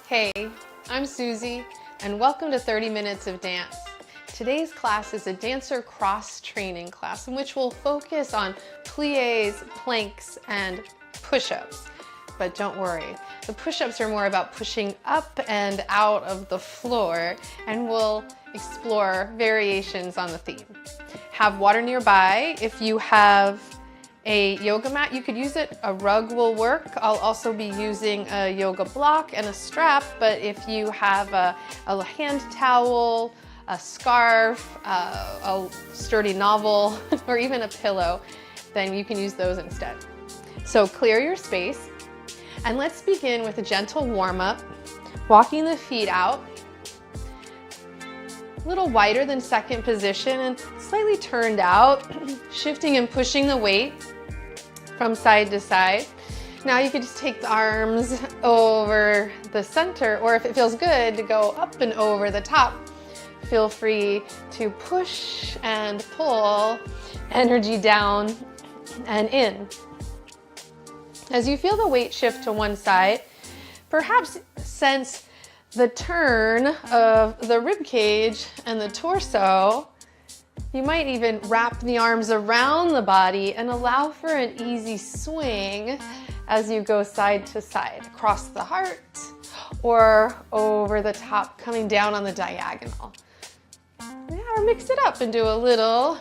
Hey, I'm Suzy, and welcome to 30 Minutes of Dance. Today's class is a dancer cross training class in which we'll focus on pliés, planks, and push-ups. But don't worry, the push-ups are more about pushing up and out of the floor, and we'll explore variations on the theme. Have water nearby. If you have a yoga mat, you could use it. A rug will work. I'll also be using a yoga block and a strap, but if you have a hand towel, a scarf, a sturdy novel, or even a pillow, then you can use those instead. So clear your space, and let's begin with a gentle warm-up, walking the feet out, a little wider than second position and slightly turned out, shifting and pushing the weight from side to side. Now you can just take the arms over the center, or if it feels good to go up and over the top, feel free to push and pull energy down and in. As you feel the weight shift to one side, perhaps sense the turn of the rib cage and the torso. You might even wrap the arms around the body and allow for an easy swing as you go side to side, across the heart or over the top, coming down on the diagonal. Yeah, or mix it up and do a little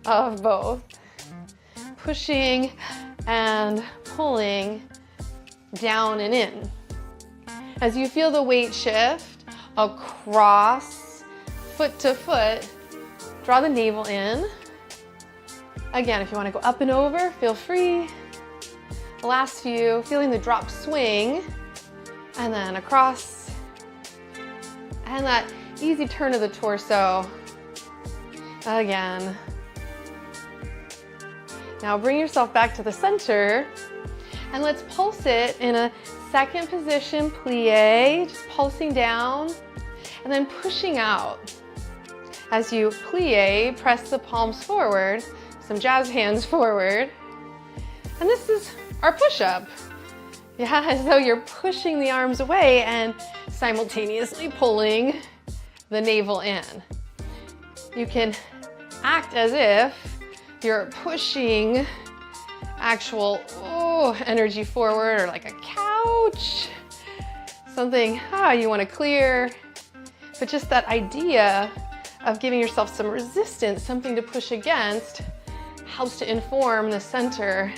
of both. Pushing and pulling down and in. As you feel the weight shift across foot to foot, draw the navel in. Again, if you want to go up and over, feel free. The last few, feeling the drop swing, and then across, and that easy turn of the torso. Again. Now bring yourself back to the center, and let's pulse it in a second position plie, just pulsing down, and then pushing out. As you plie, press the palms forward, some jazz hands forward. And this is our push-up. Yeah, as though you're pushing the arms away and simultaneously pulling the navel in. You can act as if you're pushing actual energy forward, or like a couch, something you want to clear, but just that idea of giving yourself some resistance, something to push against, helps to inform the center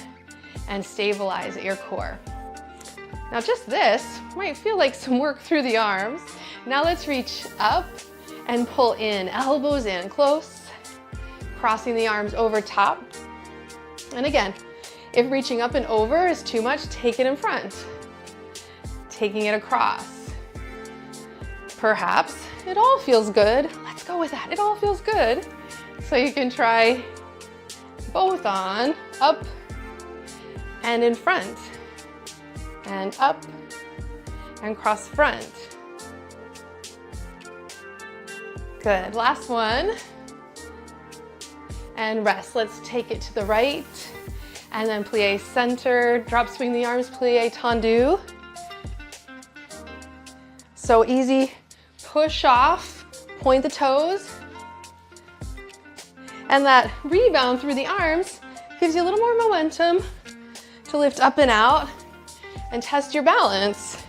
and stabilize at your core. Now just this might feel like some work through the arms. Now let's reach up and pull in, elbows in close, crossing the arms over top. And again, if reaching up and over is too much, take it in front, taking it across. Perhaps it all feels good. Let's go with that. It all feels good. So you can try both on, up and in front, and up and cross front. Good. Last one. And rest. Let's take it to the right, and then plie center, drop swing the arms, plie tendu. So easy. Push off, point the toes, and that rebound through the arms gives you a little more momentum to lift up and out and test your balance.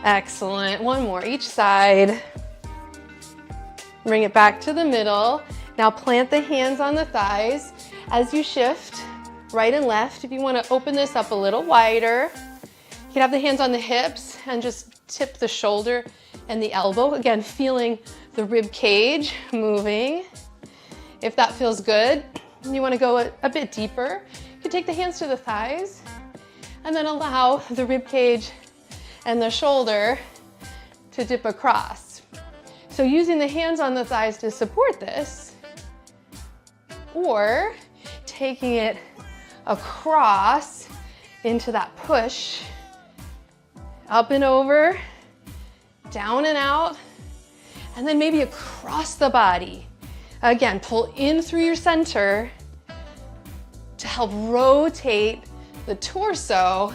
Excellent. One more each side. Bring it back to the middle. Now plant the hands on the thighs as you shift right and left. If you want to open this up a little wider, you can have the hands on the hips and just tip the shoulder and the elbow. Again, feeling the rib cage moving. If that feels good, and you want to go a bit deeper, you can take the hands to the thighs and then allow the rib cage and the shoulder to dip across. So using the hands on the thighs to support this, or taking it across into that push, up and over, down and out, and then maybe across the body. Again, pull in through your center to help rotate the torso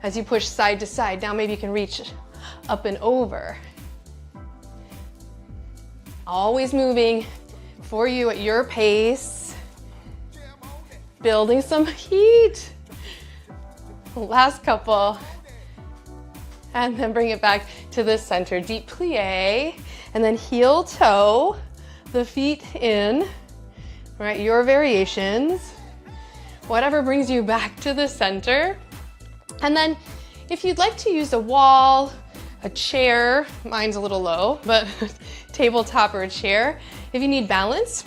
as you push side to side. Now maybe you can reach up and over. Always moving for you at your pace. Building some heat. Last couple. And then bring it back to the center. Deep plie. And then heel toe. The feet in. All right, your variations. Whatever brings you back to the center. And then if you'd like to use a wall, a chair, mine's a little low, but tabletop or a chair. If you need balance,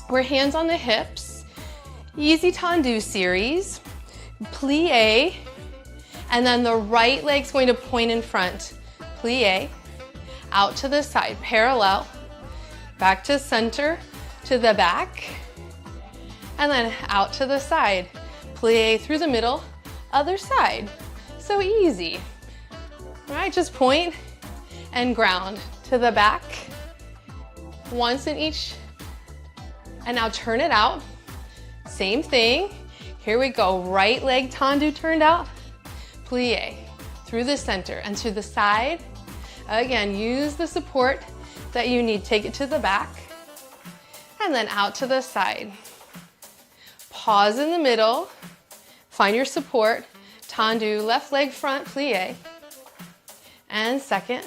we're hands on the hips, easy tendu series, plie, and then the right leg's going to point in front, plie, out to the side, parallel, back to center, to the back, and then out to the side, plie through the middle, other side. So easy. All right, just point and ground to the back, once in each, and now turn it out. Same thing. Here we go. Right leg tendu turned out, plie through the center and to the side. Again, use the support that you need. Take it to the back and then out to the side. Pause in the middle, find your support, tendu, left leg front, plie, and second,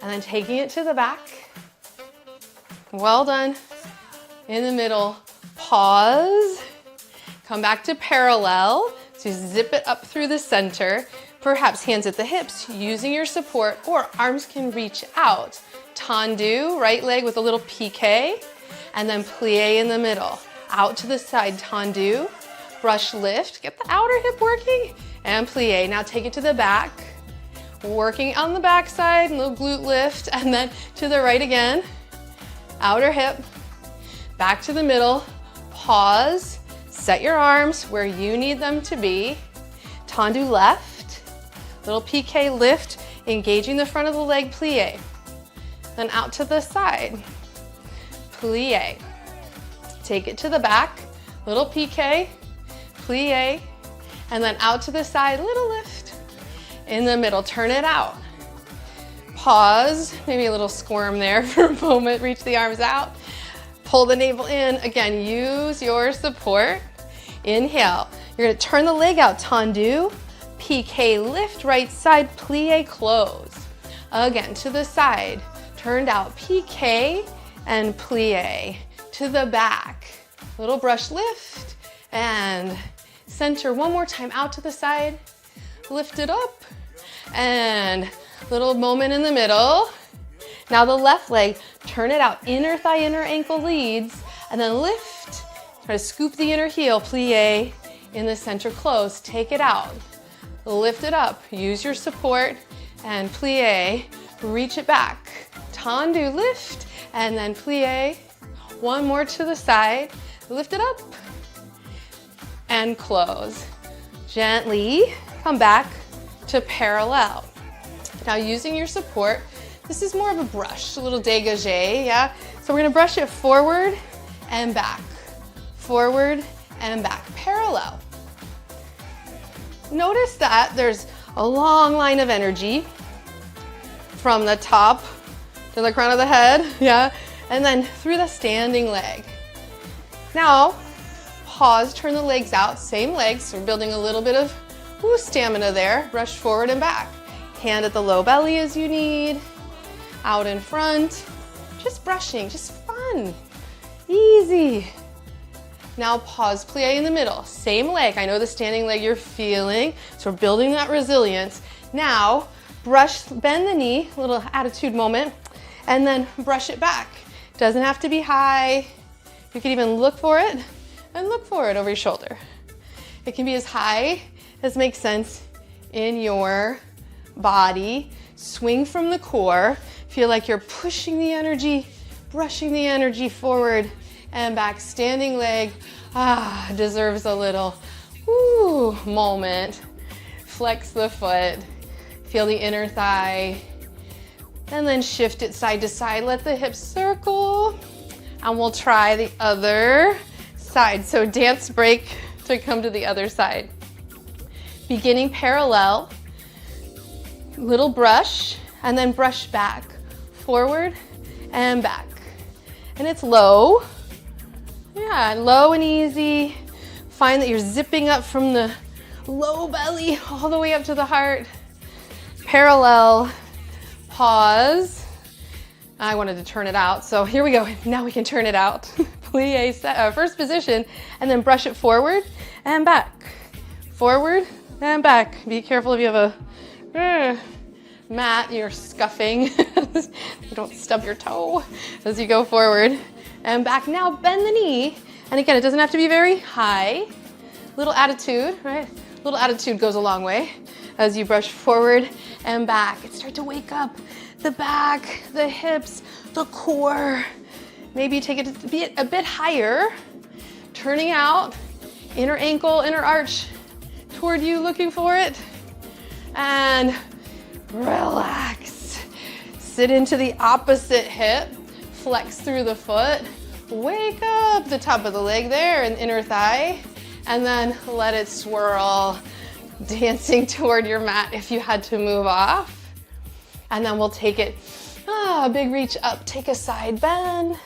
and then taking it to the back. Well done. In the middle, pause, come back to parallel, so zip it up through the center, perhaps hands at the hips, using your support, or arms can reach out. Tendu, right leg with a little piqué, and then plie in the middle. Out to the side, tendu, brush lift, get the outer hip working, and plie. Now take it to the back, working on the back side, little glute lift, and then to the right again, outer hip, back to the middle, pause, set your arms where you need them to be, tendu left, little piqué lift, engaging the front of the leg, plie, then out to the side, plie, take it to the back, little piqué, plie, and then out to the side, little lift, in the middle, turn it out. Pause, maybe a little squirm there for a moment, reach the arms out, pull the navel in. Again, use your support. Inhale, you're gonna turn the leg out, tendu, piqué lift, right side, plie, close. Again, to the side, turned out, piqué and plie, to the back, little brush lift, and center one more time, out to the side, lift it up, and little moment in the middle. Now the left leg, turn it out, inner thigh, inner ankle leads, and then lift, try to scoop the inner heel, plie, in the center, close, take it out, lift it up, use your support, and plie, reach it back, tendu, lift, and then plie, one more to the side, lift it up, and close. Gently come back to parallel. Now using your support, this is more of a brush, a little dégagé, yeah? So we're gonna brush it forward and back, parallel. Notice that there's a long line of energy from the top to the crown of the head, yeah? And then through the standing leg. Now, pause, turn the legs out, same legs, so we're building a little bit of stamina there. Brush forward and back. Hand at the low belly as you need, out in front. Just brushing, just fun, easy. Now pause, plie in the middle, same leg. I know the standing leg you're feeling, so we're building that resilience. Now, brush, bend the knee, a little attitude moment, and then brush it back. Doesn't have to be high. You can even look for it and look for it over your shoulder. It can be as high as makes sense in your body. Swing from the core. Feel like you're pushing the energy, brushing the energy forward and back. Standing leg deserves a little moment. Flex the foot. Feel the inner thigh. And then shift it side to side. Let the hips circle. And we'll try the other side. So dance break to come to the other side. beginning parallel, little brush, and then brush back, forward and back. And it's low. Yeah, low and easy. Find that you're zipping up from the low belly all the way up to the heart. Parallel, pause. I wanted to turn it out, so here we go. Now we can turn it out. Plie, first position, and then brush it forward and back. Forward and back. Be careful if you have a mat, you're scuffing. Don't stub your toe as you go forward and back. Now bend the knee. And again, it doesn't have to be very high. Little attitude, right? Little attitude goes a long way as you brush forward and back. And start to wake up the back, the hips, the core. Maybe you take it a bit higher, turning out, inner ankle, inner arch toward you, looking for it. And relax. Sit into the opposite hip, flex through the foot, wake up the top of the leg there and inner thigh, and then let it swirl, dancing toward your mat if you had to move off. And then we'll take it, a big reach up, take a side bend,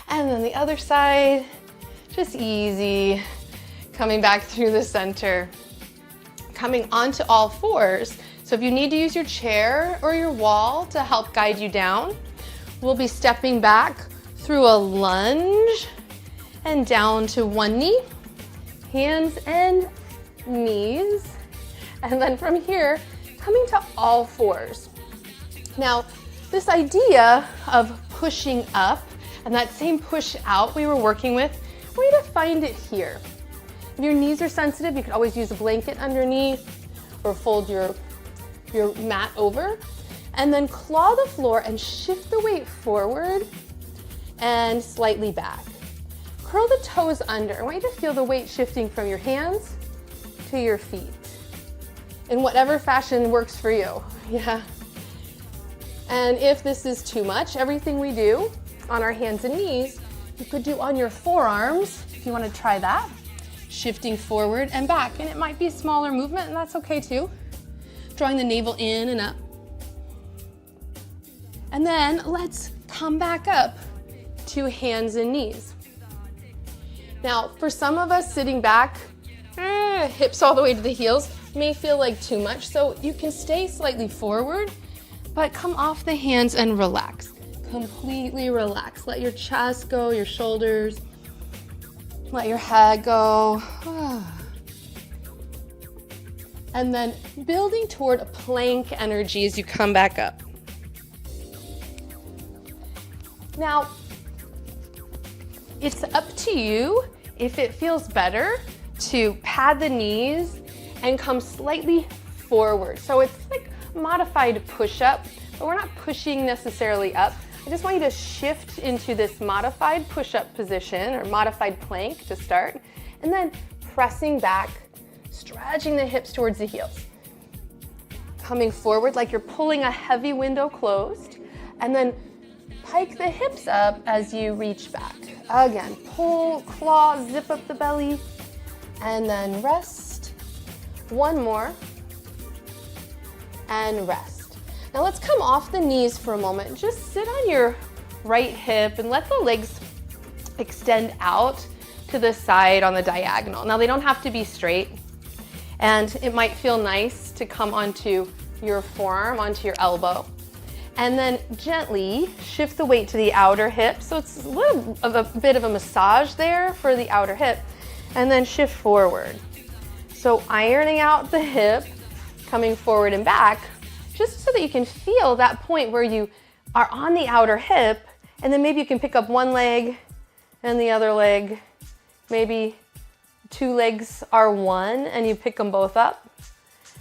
and then the other side, just easy, coming back through the center, coming onto all fours. So if you need to use your chair or your wall to help guide you down, we'll be stepping back through a lunge and down to one knee, hands and knees. And then from here, coming to all fours. Now, this idea of pushing up and that same push out we were working with, I want you to find it here. If your knees are sensitive, you can always use a blanket underneath or fold your mat over, and then claw the floor and shift the weight forward and slightly back. Curl the toes under. I want you to feel the weight shifting from your hands to your feet in whatever fashion works for you. Yeah. And if this is too much, everything we do on our hands and knees, you could do on your forearms if you want to try that. Shifting forward and back, and it might be a smaller movement, and that's okay too. Drawing the navel in and up. And then let's come back up to hands and knees. Now, for some of us sitting back, hips all the way to the heels, may feel like too much, so you can stay slightly forward, but come off the hands and relax. Completely relax. Let your chest go, your shoulders, let your head go. And then building toward a plank energy as you come back up. Now, it's up to you if it feels better to pad the knees and come slightly forward. So it's like modified push-up, but we're not pushing necessarily up. I just want you to shift into this modified push-up position or modified plank to start, and then pressing back, stretching the hips towards the heels. Coming forward like you're pulling a heavy window closed, and then pike the hips up as you reach back. Again, pull, claw, zip up the belly, and then rest. One more, and rest. Now let's come off the knees for a moment. Just sit on your right hip and let the legs extend out to the side on the diagonal. Now they don't have to be straight, and it might feel nice to come onto your forearm, onto your elbow. And then gently shift the weight to the outer hip. So it's a little of a bit of a massage there for the outer hip. And then shift forward. So ironing out the hip, coming forward and back, just so that you can feel that point where you are on the outer hip, and then maybe you can pick up one leg and the other leg. Maybe two legs are one and you pick them both up,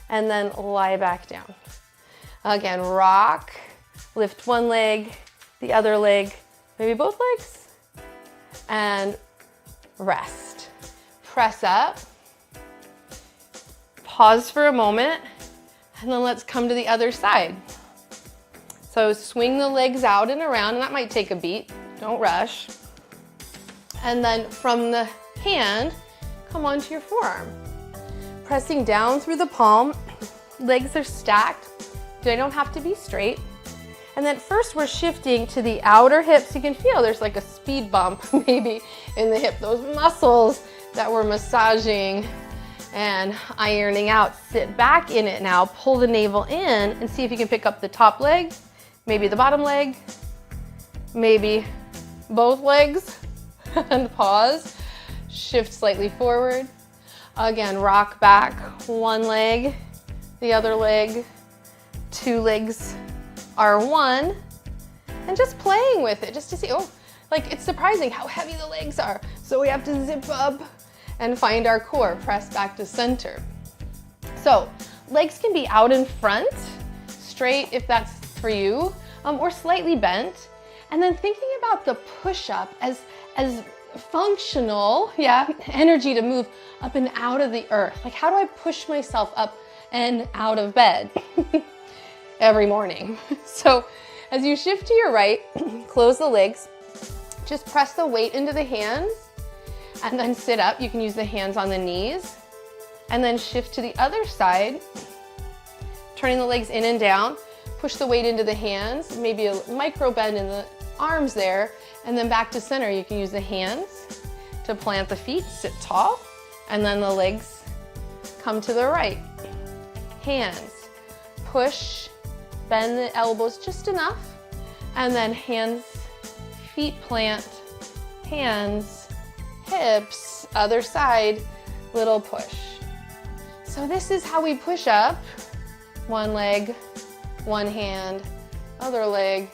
and then lie back down. Again, rock. Lift one leg, the other leg, maybe both legs, and rest. Press up, pause for a moment, and then let's come to the other side. So swing the legs out and around, and that might take a beat, don't rush. And then from the hand, come onto your forearm. pressing down through the palm. Legs are stacked. They don't have to be straight. And then first we're shifting to the outer hips. You can feel there's like a speed bump maybe in the hip. Those muscles that we're massaging and ironing out. Sit back in it now. Pull the navel in and see if you can pick up the top leg, maybe the bottom leg, maybe both legs, and pause. Shift slightly forward. Again, rock back one leg, the other leg, two legs are one, and just playing with it just to see, oh, like it's surprising how heavy the legs are. So we have to zip up and find our core, press back to center. So legs can be out in front, straight if that's for you, or slightly bent. And then thinking about the push-up as functional, energy to move up and out of the earth. Like how do I push myself up and out of bed every morning? So as you shift to your right, close the legs, just press the weight into the hands and then sit up. You can use the hands on the knees and then shift to the other side, turning the legs in and down, push the weight into the hands, maybe a micro bend in the arms there, and then back to center. You can use the hands to plant the feet, sit tall, and then the legs come to the right. Hands, push, bend the elbows just enough, and then hands, feet plant, hands, hips, other side, little push. So this is how we push up. One leg, one hand, other leg,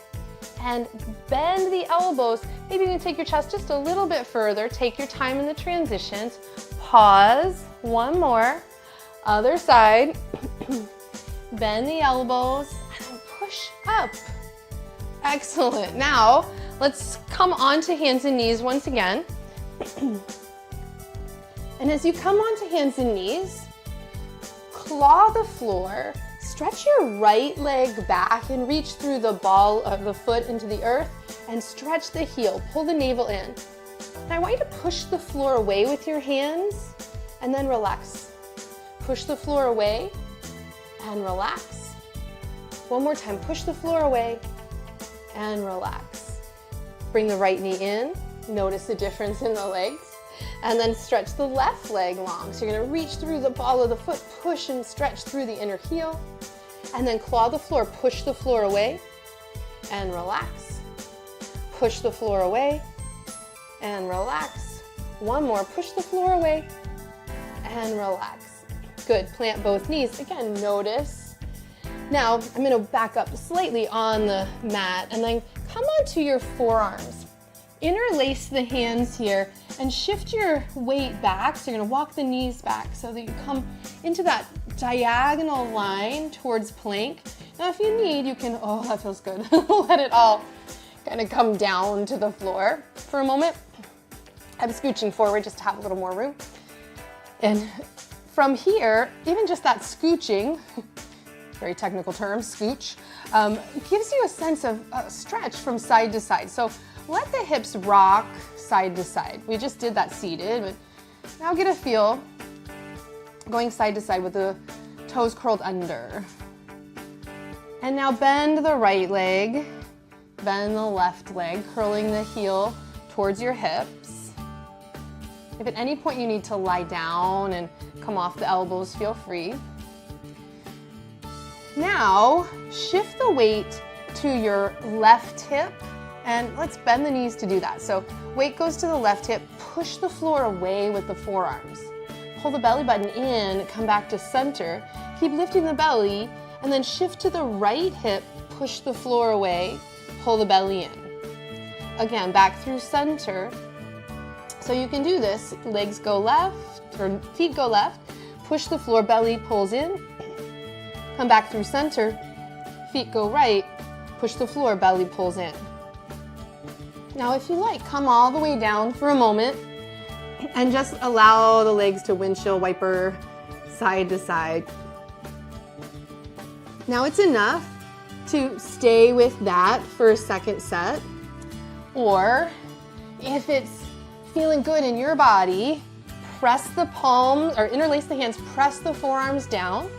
and bend the elbows. Maybe you can take your chest just a little bit further. Take your time in the transitions. Pause, one more. Other side. Bend the elbows and push up. Excellent. Now, let's come onto hands and knees once again. And as you come onto hands and knees, claw the floor. Stretch your right leg back and reach through the ball of the foot into the earth and stretch the heel. Pull the navel in. And I want you to push the floor away with your hands and then relax. Push the floor away and relax. One more time. Push the floor away and relax. Bring the right knee in. Notice the difference in the legs. And then stretch the left leg long. So you're going to reach through the ball of the foot, push and stretch through the inner heel. And then claw the floor, push the floor away and relax. Push the floor away and relax. One more, push the floor away and relax. Good, plant both knees. Again, notice. Now, I'm going to back up slightly on the mat and then come onto your forearms. Interlace the hands here and shift your weight back. So you're going to walk the knees back so that you come into that diagonal line towards plank. Now if you need, you can, oh, that feels good. Let it all kind of come down to the floor for a moment. I'm scooching forward just to have a little more room. And from here, even just that scooching, very technical term, scooch, gives you a sense of stretch from side to side. So let the hips rock side to side. We just did that seated, but now get a feel going side to side with the toes curled under. And now bend the right leg, bend the left leg, curling the heel towards your hips. If at any point you need to lie down and come off the elbows, feel free. Now shift the weight to your left hip. And let's bend the knees to do that. So weight goes to the left hip, push the floor away with the forearms. Pull the belly button in, come back to center. Keep lifting the belly, and then shift to the right hip, push the floor away, pull the belly in. Again, back through center. So you can do this. Legs go left, or feet go left, push the floor, belly pulls in, come back through center, feet go right, push the floor, belly pulls in. Now, if you like, come all the way down for a moment and just allow the legs to windshield wiper side to side. Now it's enough to stay with that for a second set. Or if it's feeling good in your body, press the palms, or interlace the hands, press the forearms down,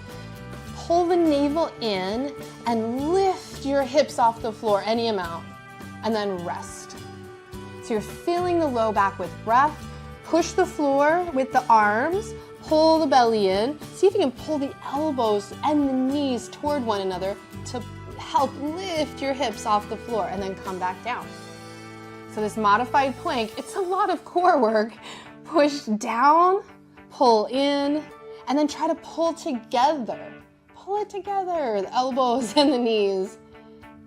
pull the navel in, and lift your hips off the floor any amount, and then rest. So you're filling the low back with breath. Push the floor with the arms, pull the belly in. See if you can pull the elbows and the knees toward one another to help lift your hips off the floor, and then come back down. So this modified plank, it's a lot of core work. Push down, pull in, and then try to pull together. Pull it together, the elbows and the knees,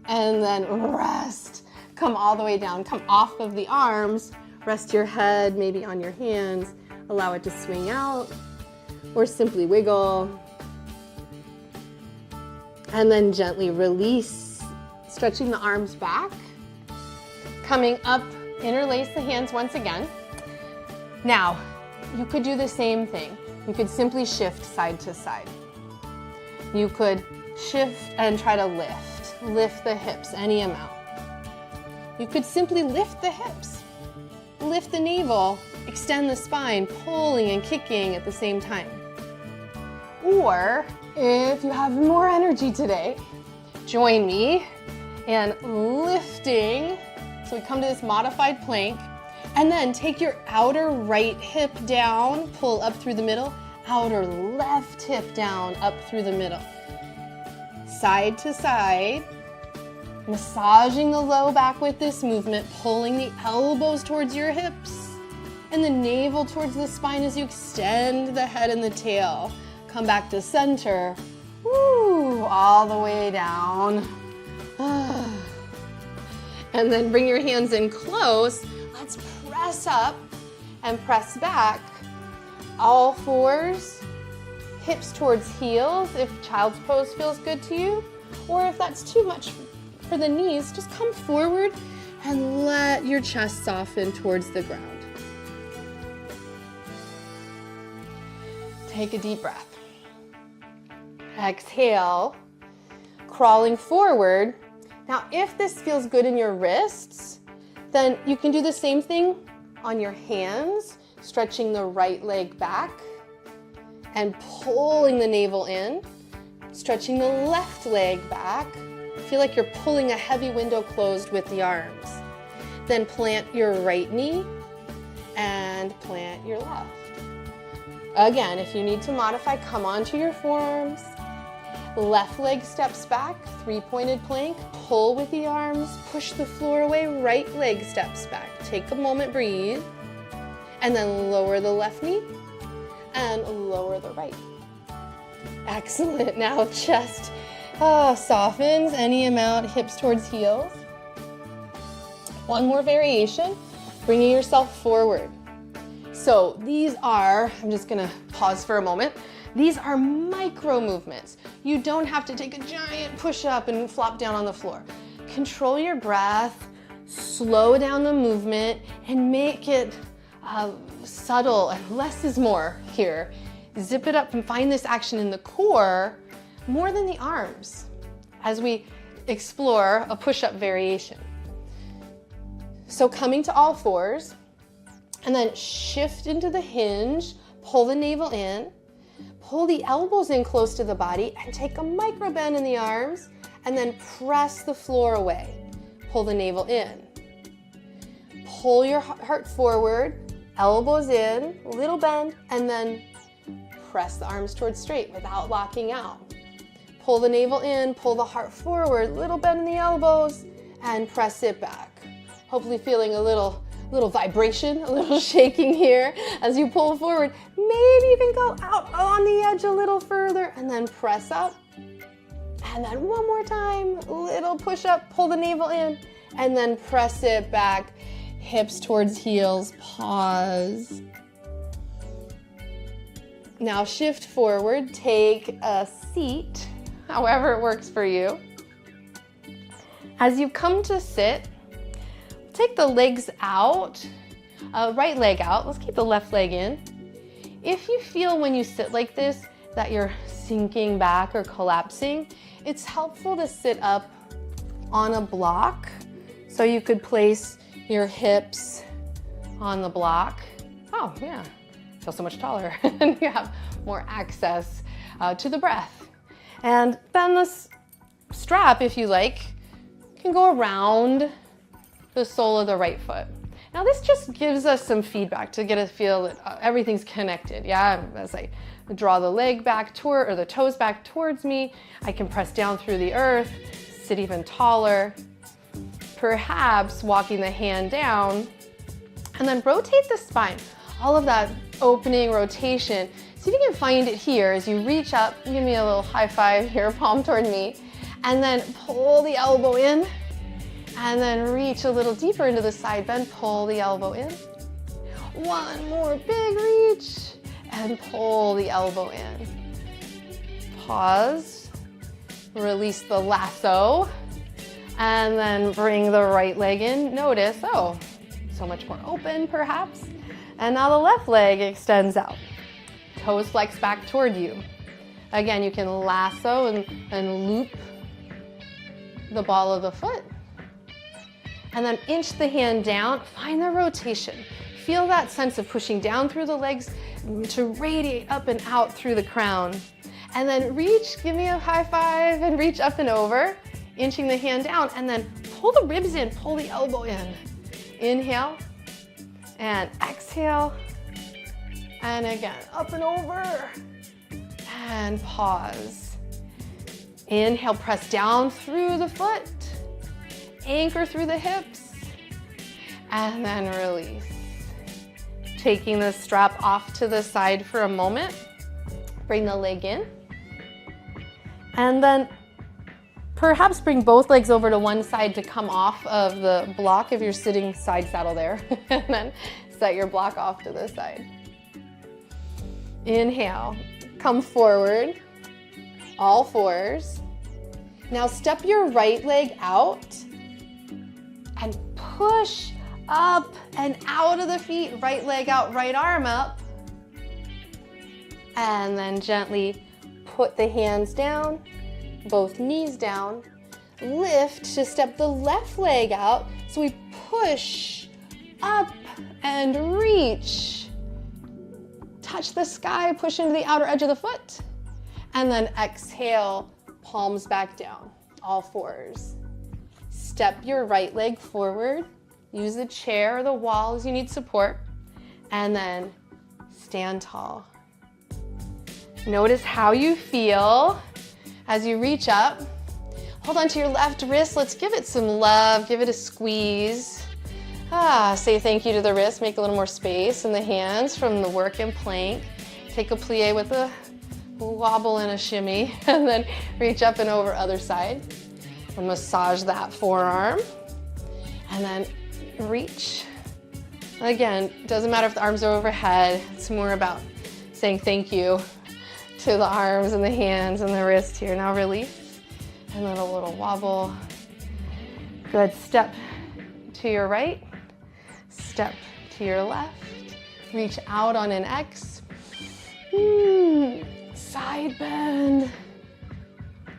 and then rest. Come all the way down, come off of the arms, rest your head maybe on your hands, allow it to swing out, or simply wiggle. And then gently release, stretching the arms back. Coming up, interlace the hands once again. Now, you could do the same thing. You could simply shift side to side. You could shift and try to lift the hips any amount. You could simply lift the hips, lift the navel, extend the spine, pulling and kicking at the same time. Or if you have more energy today, join me in lifting. So we come to this modified plank, and then take your outer right hip down, pull up through the middle, outer left hip down, up through the middle. Side to side, massaging the low back with this movement, pulling the elbows towards your hips and the navel towards the spine as you extend the head and the tail. Come back to center, woo, all the way down. And then bring your hands in close. Let's press up and press back. All fours, hips towards heels if child's pose feels good to you, or if that's too much for the knees, just come forward and let your chest soften towards the ground. Take a deep breath. Exhale, crawling forward. Now, if this feels good in your wrists, then you can do the same thing on your hands, stretching the right leg back and pulling the navel in, stretching the left leg back. Feel like you're pulling a heavy window closed with the arms. Then plant your right knee and plant your left. Again, if you need to modify, come onto your forearms. Left leg steps back, three-pointed plank, pull with the arms, push the floor away, right leg steps back. Take a moment, breathe, and then lower the left knee and lower the right. Excellent. Now chest softens any amount, hips towards heels. One more variation, bringing yourself forward. So these are, I'm just gonna pause for a moment. These are micro movements. You don't have to take a giant push up and flop down on the floor. Control your breath, slow down the movement, and make it subtle, and less is more here. Zip it up and find this action in the core more than the arms as we explore a push-up variation. So coming to all fours, and then shift into the hinge, pull the navel in, pull the elbows in close to the body, and take a micro bend in the arms, and then press the floor away. Pull the navel in. Pull your heart forward, elbows in, little bend, and then press the arms towards straight without locking out. Pull the navel in, pull the heart forward, little bend in the elbows, and press it back. Hopefully feeling a little vibration, a little shaking here as you pull forward. Maybe you can go out on the edge a little further and then press up. And then one more time, little push up, pull the navel in, and then press it back. Hips towards heels, pause. Now shift forward, take a seat, however it works for you. As you come to sit, take the legs out, right leg out. Let's keep the left leg in. If you feel when you sit like this that you're sinking back or collapsing, it's helpful to sit up on a block. So you could place your hips on the block. Oh yeah, feel so much taller and you have more access to the breath. And then this strap, if you like, can go around the sole of the right foot. Now this just gives us some feedback to get a feel that everything's connected. Yeah, as I draw the leg back toward, or the toes back towards me, I can press down through the earth, sit even taller, perhaps walking the hand down, and then rotate the spine. All of that opening rotation. See if you can find it here as you reach up, give me a little high five here, palm toward me, and then pull the elbow in, and then reach a little deeper into the side bend, pull the elbow in. One more big reach, and pull the elbow in. Pause, release the lasso, and then bring the right leg in. Notice, oh, so much more open perhaps. And now the left leg extends out. Toes flex back toward you. Again, you can lasso and loop the ball of the foot. And then inch the hand down, find the rotation. Feel that sense of pushing down through the legs to radiate up and out through the crown. And then reach, give me a high five, and reach up and over, inching the hand down, and then pull the ribs in, pull the elbow in. Inhale, and exhale, and again, up and over, and pause. Inhale, press down through the foot, anchor through the hips, and then release. Taking the strap off to the side for a moment, bring the leg in, and then perhaps bring both legs over to one side to come off of the block if you're sitting side saddle there, and then set your block off to the side. Inhale, come forward, all fours. Now step your right leg out and push up and out of the feet, right leg out, right arm up. And then gently put the hands down, both knees down. Lift to step the left leg out. So we push up and reach. Touch the sky, push into the outer edge of the foot. And then exhale, palms back down, all fours. Step your right leg forward. Use the chair or the wall as you need support. And then stand tall. Notice how you feel as you reach up. Hold on to your left wrist. Let's give it some love. Give it a squeeze. Say thank you to the wrist. Make a little more space in the hands from the work in plank. Take a plie with a wobble and a shimmy, and then reach up and over other side. And massage that forearm. And then reach. Again, doesn't matter if the arms are overhead. It's more about saying thank you to the arms and the hands and the wrist here. Now release, and then a little wobble. Good, step to your right, step to your left. Reach out on an X. Side bend,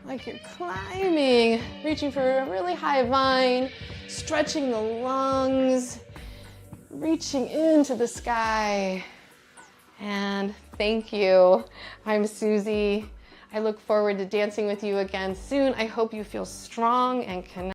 like you're climbing, reaching for a really high vine, stretching the lungs, reaching into the sky. And thank you. I'm Suzy. I look forward to dancing with you again soon. I hope you feel strong and connected.